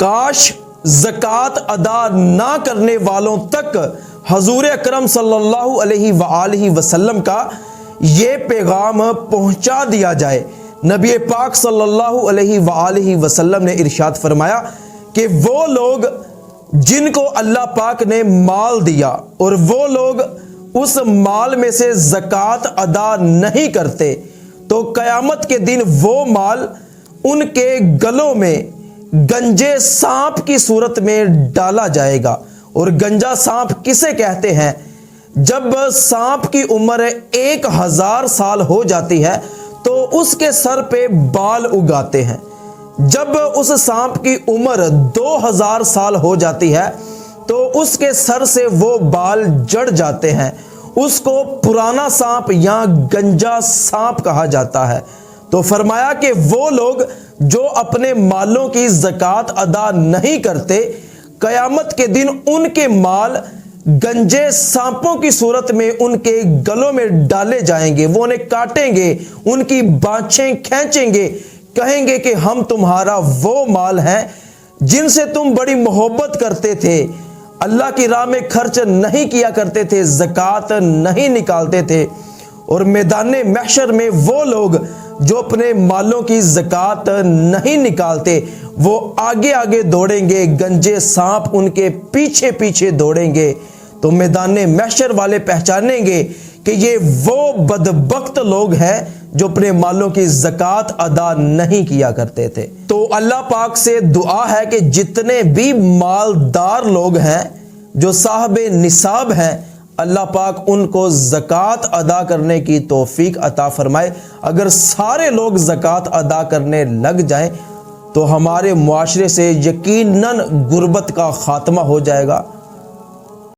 کاش زکوٰۃ ادا نہ کرنے والوں تک حضور اکرم صلی اللہ علیہ وآلہ وسلم کا یہ پیغام پہنچا دیا جائے۔ نبی پاک صلی اللہ علیہ وآلہ وسلم نے ارشاد فرمایا کہ وہ لوگ جن کو اللہ پاک نے مال دیا اور وہ لوگ اس مال میں سے زکوٰۃ ادا نہیں کرتے تو قیامت کے دن وہ مال ان کے گلوں میں گنجے سانپ کی صورت میں ڈالا جائے گا۔ اور گنجا سانپ کسے کہتے ہیں؟ جب سانپ کی عمر 1000 سال ہو جاتی ہے تو اس کے سر پہ بال اگاتے ہیں۔ جب اس سانپ کی عمر 2000 سال ہو جاتی ہے تو اس کے سر سے وہ بال جڑ جاتے ہیں۔ اس کو پرانا سانپ یا گنجا سانپ کہا جاتا ہے۔ تو فرمایا کہ وہ لوگ جو اپنے مالوں کی زکوٰۃ ادا نہیں کرتے، قیامت کے دن ان کے مال گنجے سانپوں کی صورت میں ان کے گلوں میں ڈالے جائیں گے۔ وہ انہیں کاٹیں گے، ان کی بانچیں کھینچیں گے، کہیں گے کہ ہم تمہارا وہ مال ہیں جن سے تم بڑی محبت کرتے تھے، اللہ کی راہ میں خرچ نہیں کیا کرتے تھے، زکوٰۃ نہیں نکالتے تھے۔ اور میدان محشر میں وہ لوگ جو اپنے مالوں کی زکوٰۃ نہیں نکالتے وہ آگے آگے دوڑیں گے، گنجے سانپ ان کے پیچھے پیچھے دوڑیں گے۔ تو میدان محشر والے پہچانیں گے کہ یہ وہ بدبخت لوگ ہیں جو اپنے مالوں کی زکوٰۃ ادا نہیں کیا کرتے تھے۔ تو اللہ پاک سے دعا ہے کہ جتنے بھی مالدار لوگ ہیں جو صاحب نصاب ہیں، اللہ پاک ان کو زکوٰۃ ادا کرنے کی توفیق عطا فرمائے۔ اگر سارے لوگ زکوٰۃ ادا کرنے لگ جائیں تو ہمارے معاشرے سے یقیناً غربت کا خاتمہ ہو جائے گا۔